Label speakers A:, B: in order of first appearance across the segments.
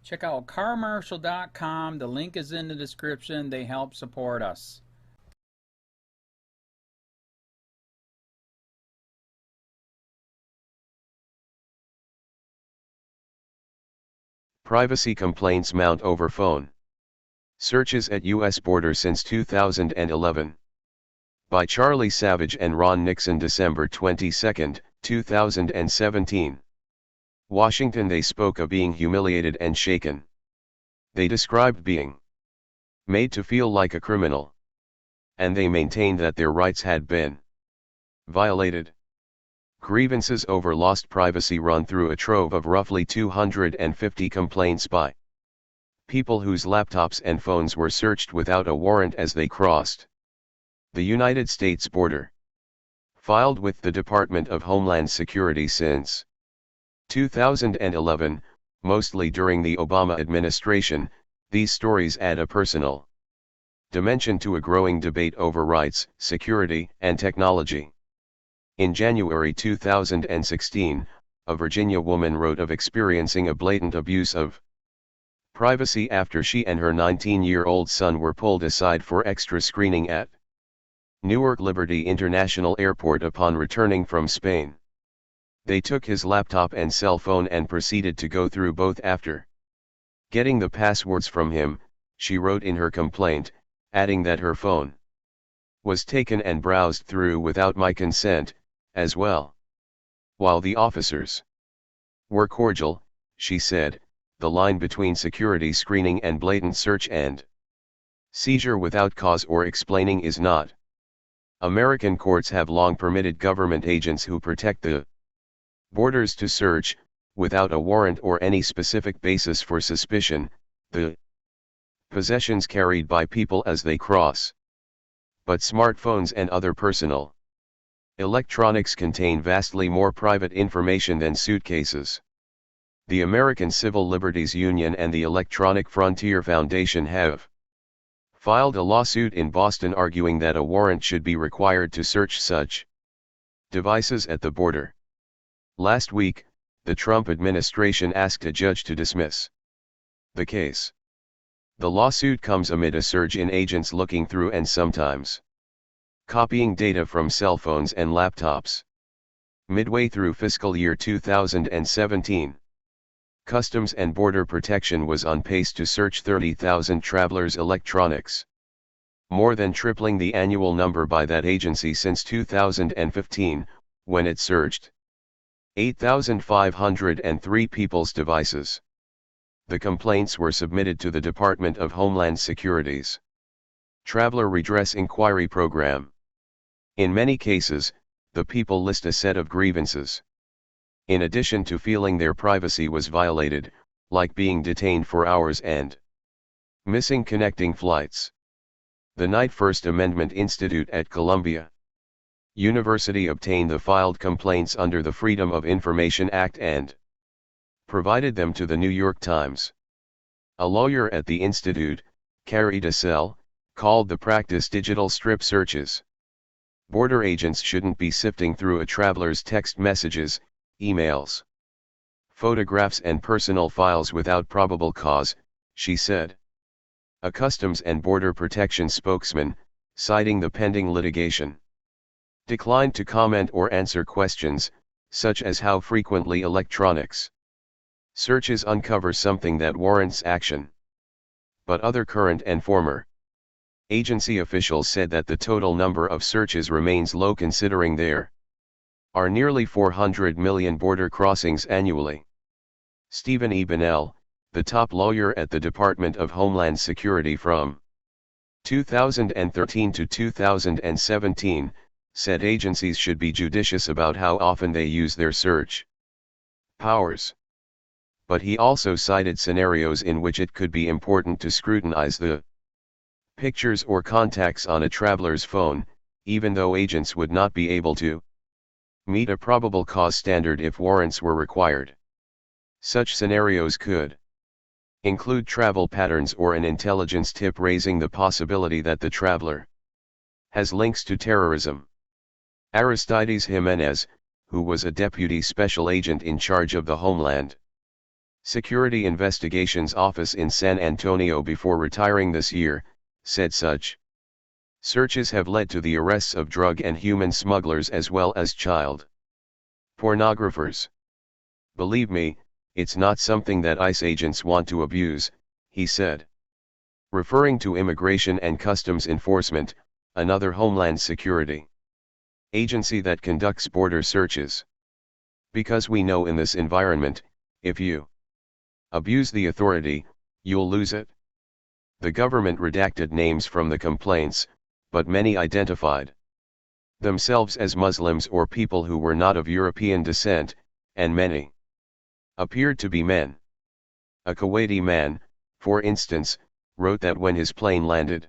A: Check out carmarshal.com. The link is in the description. They help support us.
B: Privacy complaints mount over phone. Searches at U.S. border since 2011. By Charlie Savage and Ron Nixon, December 22, 2017. Washington. They spoke of being humiliated and shaken. They described being made to feel like a criminal. And they maintained that their rights had been violated. Grievances over lost privacy run through a trove of roughly 250 complaints by people whose laptops and phones were searched without a warrant as they crossed the United States border. Filed with the Department of Homeland Security since 2011, mostly during the Obama administration, these stories add a personal dimension to a growing debate over rights, security, and technology. In January 2016, a Virginia woman wrote of experiencing a blatant abuse of privacy after she and her 19-year-old son were pulled aside for extra screening at Newark Liberty International Airport upon returning from Spain. They took his laptop and cell phone and proceeded to go through both after getting the passwords from him, she wrote in her complaint, adding that her phone was taken and browsed through without my consent, as well. While the officers were cordial, she said, the line between security screening and blatant search and seizure without cause or explaining is not. American courts have long permitted government agents who protect the borders to search, without a warrant or any specific basis for suspicion, the possessions carried by people as they cross. But smartphones and other personal electronics contain vastly more private information than suitcases. The American Civil Liberties Union and the Electronic Frontier Foundation have filed a lawsuit in Boston arguing that a warrant should be required to search such devices at the border. Last week, the Trump administration asked a judge to dismiss the case. The lawsuit comes amid a surge in agents looking through and sometimes copying data from cell phones and laptops. Midway through fiscal year 2017, Customs and Border Protection was on pace to search 30,000 travelers' electronics, more than tripling the annual number by that agency since 2015, when it searched 8,503 people's devices. The complaints were submitted to the Department of Homeland Security's Traveler Redress Inquiry Program. In many cases, the people list a set of grievances. In addition to feeling their privacy was violated, like being detained for hours and missing connecting flights. The Knight First Amendment Institute at Columbia University obtained the filed complaints under the Freedom of Information Act and provided them to the New York Times. A lawyer at the institute, Carrie DeSalle, called the practice digital strip searches. Border agents shouldn't be sifting through a traveler's text messages, emails, photographs and personal files without probable cause, she said. A Customs and Border Protection spokesman, citing the pending litigation, declined to comment or answer questions, such as how frequently electronics searches uncover something that warrants action. But other current and former agency officials said that the total number of searches remains low considering there are nearly 400 million border crossings annually. Stephen E. Bunnell, the top lawyer at the Department of Homeland Security from 2013 to 2017, said agencies should be judicious about how often they use their search powers. But he also cited scenarios in which it could be important to scrutinize the pictures or contacts on a traveler's phone, even though agents would not be able to meet a probable cause standard if warrants were required. Such scenarios could include travel patterns or an intelligence tip raising the possibility that the traveler has links to terrorism. Aristides Jimenez, who was a deputy special agent in charge of the Homeland Security Investigations Office in San Antonio before retiring this year, said such searches have led to the arrests of drug and human smugglers as well as child pornographers. Believe me, it's not something that ICE agents want to abuse, he said. Referring to Immigration and Customs Enforcement, another Homeland Security agency that conducts border searches. Because we know in this environment, if you abuse the authority, you'll lose it. The government redacted names from the complaints, but many identified themselves as Muslims or people who were not of European descent, and many appeared to be men. A Kuwaiti man, for instance, wrote that when his plane landed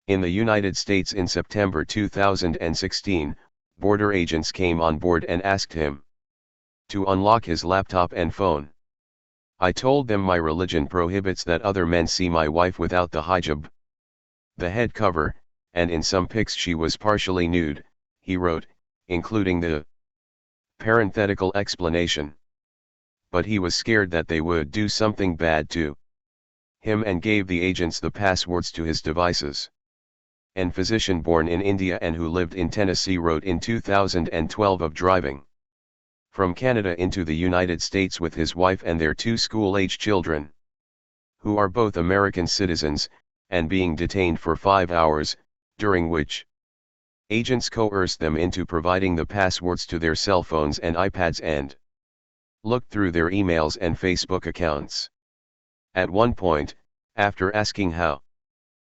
B: in the United States in September 2016, border agents came on board and asked him to unlock his laptop and phone. I told them my religion prohibits that other men see my wife without the hijab, the head cover, and in some pics she was partially nude, he wrote, including the parenthetical explanation. But he was scared that they would do something bad to him and gave the agents the passwords to his devices. An physician born in India and who lived in Tennessee wrote in 2012 of driving from Canada into the United States with his wife and their 2 school-age children, who are both American citizens, and being detained for 5 hours, during which agents coerced them into providing the passwords to their cell phones and iPads and looked through their emails and Facebook accounts. At one point, after asking how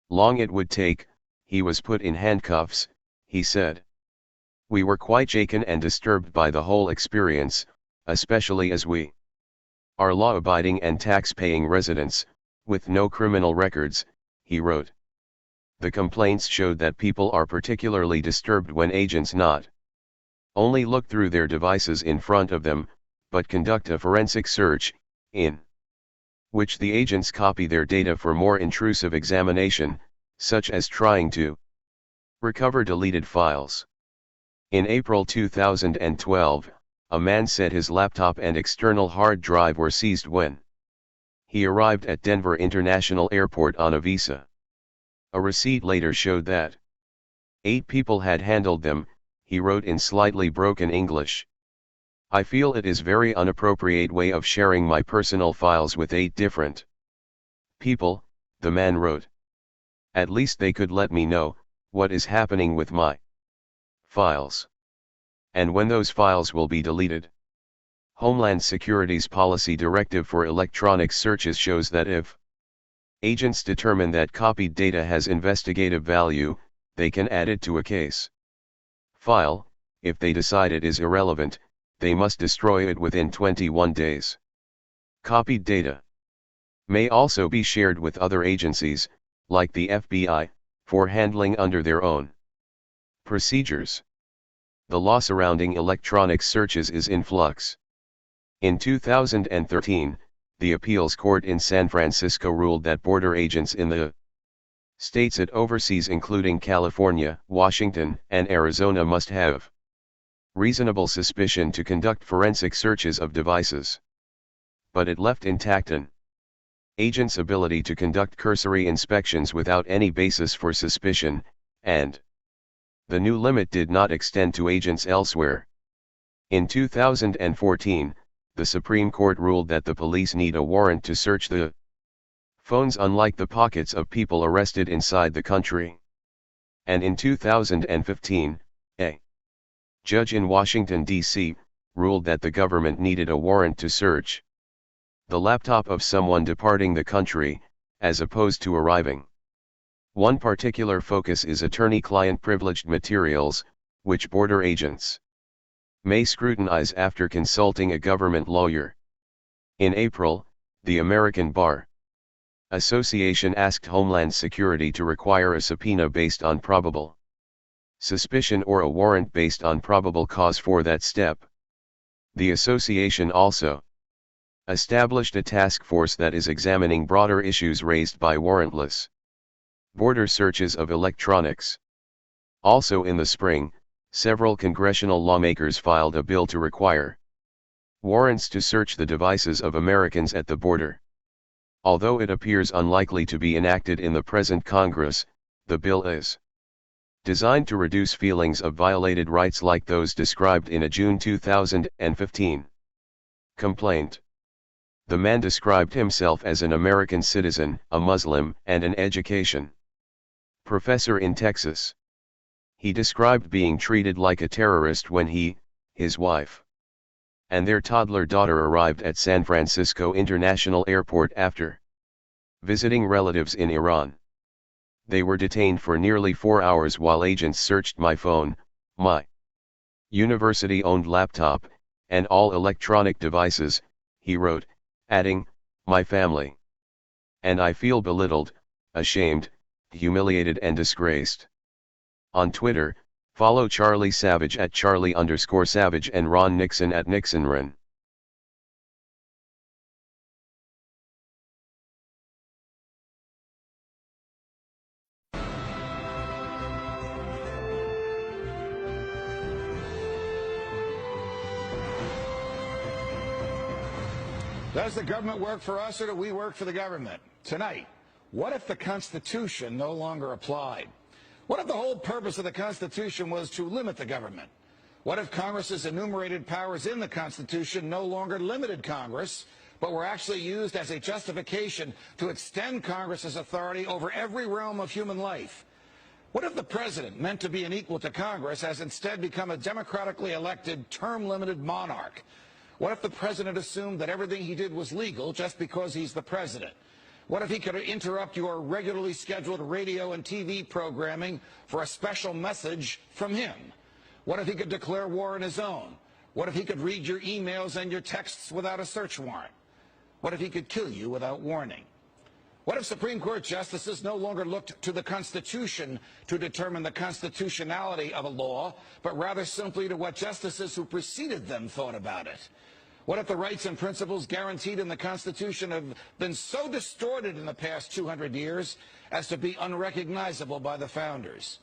B: long it would take, he was put in handcuffs, he said. We were quite shaken and disturbed by the whole experience, especially as we are law-abiding and tax-paying residents, with no criminal records, he wrote. The complaints showed that people are particularly disturbed when agents not only look through their devices in front of them, but conduct a forensic search, in which the agents copy their data for more intrusive examination, such as trying to recover deleted files. In April 2012, a man said his laptop and external hard drive were seized when he arrived at Denver International Airport on a visa. A receipt later showed that 8 people had handled them, he wrote in slightly broken English. I feel it is very inappropriate way of sharing my personal files with 8 different people, the man wrote. At least they could let me know what is happening with my files, and when those files will be deleted. Homeland Security's policy directive for electronic searches shows that if agents determine that copied data has investigative value, they can add it to a case file. If they decide it is irrelevant, they must destroy it within 21 days. Copied data may also be shared with other agencies, like the FBI, for handling under their own procedures. The law surrounding electronic searches is in flux. In 2013, the appeals court in San Francisco ruled that border agents in the states it oversees, including California, Washington, and Arizona, must have reasonable suspicion to conduct forensic searches of devices. But it left intact an agent's ability to conduct cursory inspections without any basis for suspicion, and the new limit did not extend to agents elsewhere. In 2014, the Supreme Court ruled that the police need a warrant to search the phones, unlike the pockets of people arrested inside the country. And in 2015, a judge in Washington, D.C., ruled that the government needed a warrant to search the laptop of someone departing the country, as opposed to arriving. One particular focus is attorney-client privileged materials, which border agents may scrutinize after consulting a government lawyer. In April, the American Bar Association asked Homeland Security to require a subpoena based on probable suspicion or a warrant based on probable cause for that step. The association also established a task force that is examining broader issues raised by warrantless border searches of electronics. Also in the spring, several congressional lawmakers filed a bill to require Warrants to search the devices of Americans at the border. Although it appears unlikely to be enacted in the present Congress, the bill is designed to reduce feelings of violated rights like those described in a June 2015 complaint. The man described himself as an American citizen, a Muslim, and an education professor in Texas. He described being treated like a terrorist when he, his wife, and their toddler daughter arrived at San Francisco International Airport after visiting relatives in Iran. They were detained for nearly 4 hours while agents searched my phone, my university-owned laptop, and all electronic devices, he wrote, adding, "My family. And I feel belittled, ashamed, humiliated and disgraced." On Twitter, follow Charlie Savage at Charlie_Savage and Ron Nixon at NixonRen.
C: Does the government work for us or do we work for the government? Tonight, what if the Constitution no longer applied? What if the whole purpose of the Constitution was to limit the government? What if Congress's enumerated powers in the Constitution no longer limited Congress, but were actually used as a justification to extend Congress's authority over every realm of human life? What if the president, meant to be an equal to Congress, has instead become a democratically elected, term-limited monarch? What if the president assumed that everything he did was legal just because he's the president? What if he could interrupt your regularly scheduled radio and TV programming for a special message from him? What if he could declare war on his own? What if he could read your emails and your texts without a search warrant? What if he could kill you without warning? What if Supreme Court justices no longer looked to the Constitution to determine the constitutionality of a law, but rather simply to what justices who preceded them thought about it? What if the rights and principles guaranteed in the Constitution have been so distorted in the past 200 years as to be unrecognizable by the founders?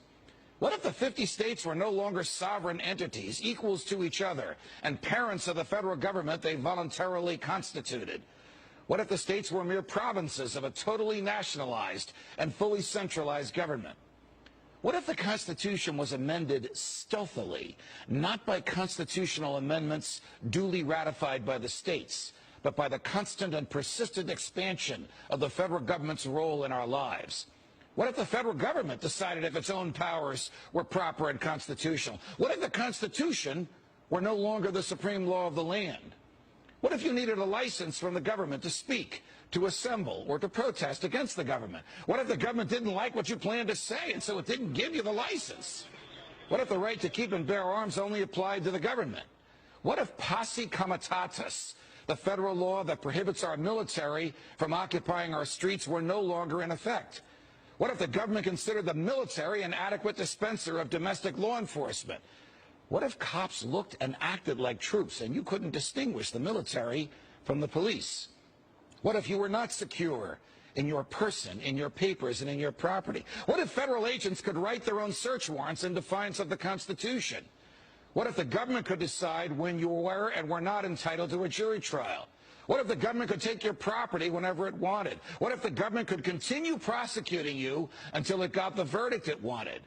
C: What if the 50 states were no longer sovereign entities, equals to each other, and parents of the federal government they voluntarily constituted? What if the states were mere provinces of a totally nationalized and fully centralized government? What if the Constitution was amended stealthily, not by constitutional amendments duly ratified by the states, but by the constant and persistent expansion of the federal government's role in our lives? What if the federal government decided if its own powers were proper and constitutional? What if the Constitution were no longer the supreme law of the land? What if you needed a license from the government to speak, to assemble, or to protest against the government? What if the government didn't like what you planned to say, and so it didn't give you the license? What if the right to keep and bear arms only applied to the government? What if posse comitatus, the federal law that prohibits our military from occupying our streets, were no longer in effect? What if the government considered the military an adequate dispenser of domestic law enforcement? What if cops looked and acted like troops and you couldn't distinguish the military from the police? What if you were not secure in your person, in your papers, and in your property? What if federal agents could write their own search warrants in defiance of the Constitution? What if the government could decide when you were and were not entitled to a jury trial? What if the government could take your property whenever it wanted? What if the government could continue prosecuting you until it got the verdict it wanted?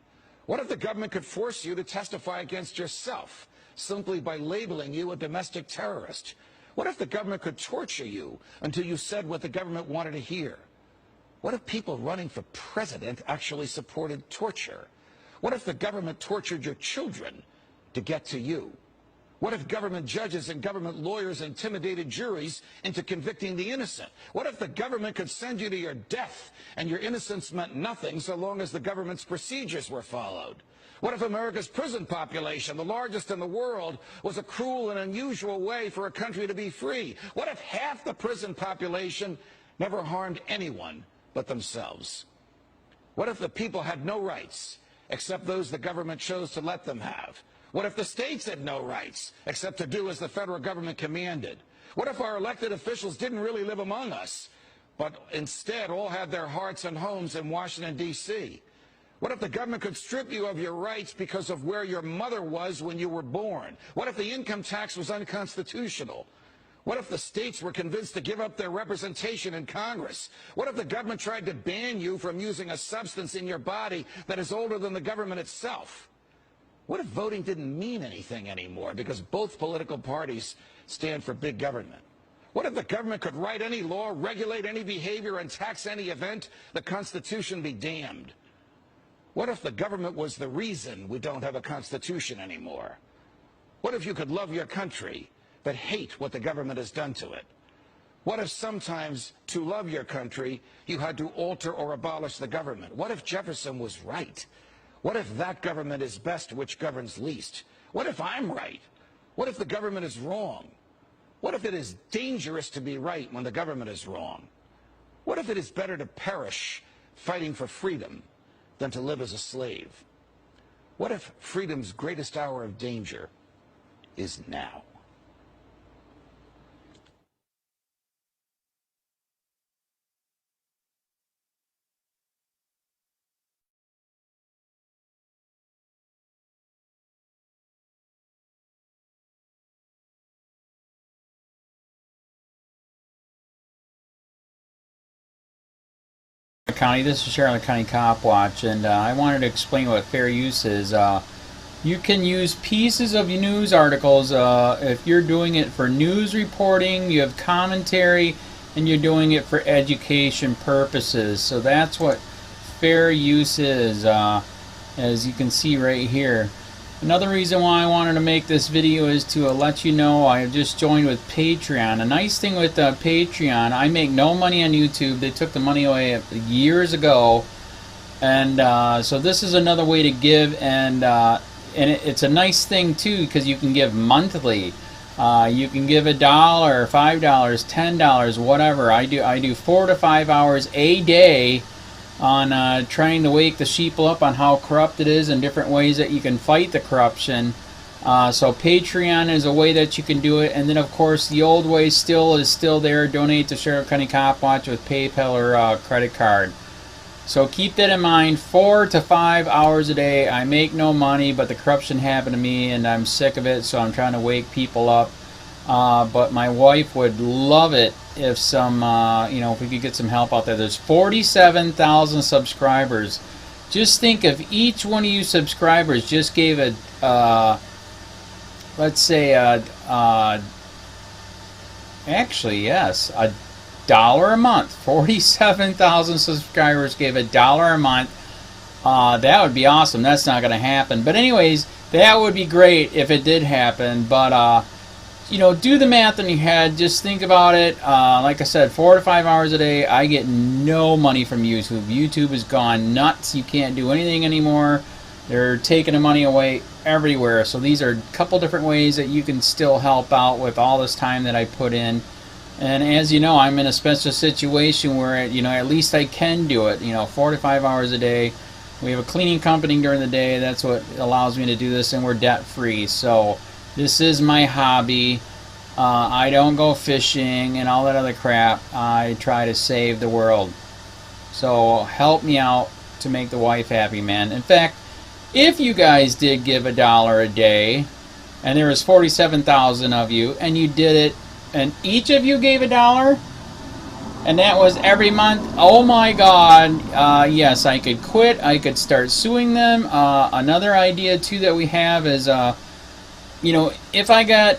C: What if the government could force you to testify against yourself simply by labeling you a domestic terrorist? What if the government could torture you until you said what the government wanted to hear? What if people running for president actually supported torture? What if the government tortured your children to get to you? What if government judges and government lawyers intimidated juries into convicting the innocent? What if the government could send you to your death and your innocence meant nothing so long as the government's procedures were followed? What if America's prison population, the largest in the world, was a cruel and unusual way for a country to be free? What if half the prison population never harmed anyone but themselves? What if the people had no rights except those the government chose to let them have? What if the states had no rights except to do as the federal government commanded? What if our elected officials didn't really live among us, but instead all had their hearts and homes in Washington, D.C.? What if the government could strip you of your rights because of where your mother was when you were born? What if the income tax was unconstitutional? What if the states were convinced to give up their representation in Congress? What if the government tried to ban you from using a substance in your body that is older than the government itself? What if voting didn't mean anything anymore because both political parties stand for big government? What if the government could write any law, regulate any behavior, and tax any event? The Constitution be damned. What if the government was the reason we don't have a Constitution anymore? What if you could love your country but hate what the government has done to it? What if sometimes to love your country you had to alter or abolish the government? What if Jefferson was right? What if that government is best which governs least? What if I'm right? What if the government is wrong? What if it is dangerous to be right when the government is wrong? What if it is better to perish fighting for freedom than to live as a slave? What if freedom's greatest hour of danger is now?
A: County. This is Charlotte County COPWATCH, and I wanted to explain what fair use is. You can use pieces of news articles if you're doing it for news reporting, you have commentary, and you're doing it for education purposes. So that's what fair use is, as you can see right here. Another reason why I wanted to make this video is to let you know I just joined with Patreon. A nice thing with Patreon, I make no money on YouTube. They took the money away years ago, and so this is another way to give, and it's a nice thing too because you can give monthly. You can give $1, $5, $10, whatever. I do 4 to 5 hours a day on trying to wake the sheeple up on how corrupt it is and different ways that you can fight the corruption. So Patreon is a way that you can do it, and then of course the old way is still there. Donate to Charlotte County COPWATCH with PayPal or credit card. So keep that in mind. 4 to 5 hours a day. I make no money, but the corruption happened to me and I'm sick of it, so I'm trying to wake people up. But my wife would love it if some, if we could get some help out there. There's 47,000 subscribers. Just think if each one of you subscribers just gave a, let's say, actually, yes, $1 a month. 47,000 subscribers gave $1 a month. That would be awesome. That's not going to happen. But anyways, that would be great if it did happen. But, do the math in your head. Just think about it. Like I said, 4 to 5 hours a day. I get no money from YouTube. YouTube has gone nuts. You can't do anything anymore. They're taking the money away everywhere. So these are a couple different ways that you can still help out with all this time that I put in. And as you know, I'm in a special situation where, at least I can do it. 4 to 5 hours a day. We have a cleaning company during the day. That's what allows me to do this, and we're debt free. So this is my hobby. I don't go fishing and all that other crap. I try to save the world. So help me out to make the wife happy, man. In fact, if you guys did give $1 a day, and there was 47,000 of you, and you did it, and each of you gave $1, and that was every month, oh my God, yes, I could quit. I could start suing them. Another idea too that we have is, if I got,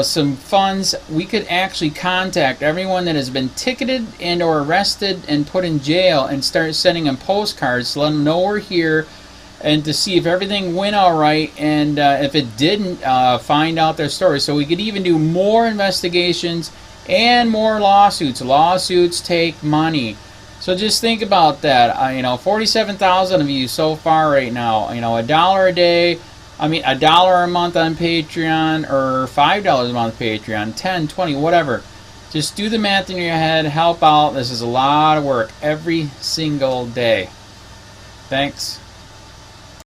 A: some funds, we could actually contact everyone that has been ticketed and or arrested and put in jail and start sending them postcards to let them know we're here, and to see if everything went all right, and if it didn't, find out their story. So we could even do more investigations and more lawsuits. Lawsuits take money. So just think about that. 47,000 of you so far right now. $1 a day. $1 a month on Patreon, or $5 a month Patreon, 10, 20, whatever. Just do the math in your head. Help out. This is a lot of work every single day. Thanks.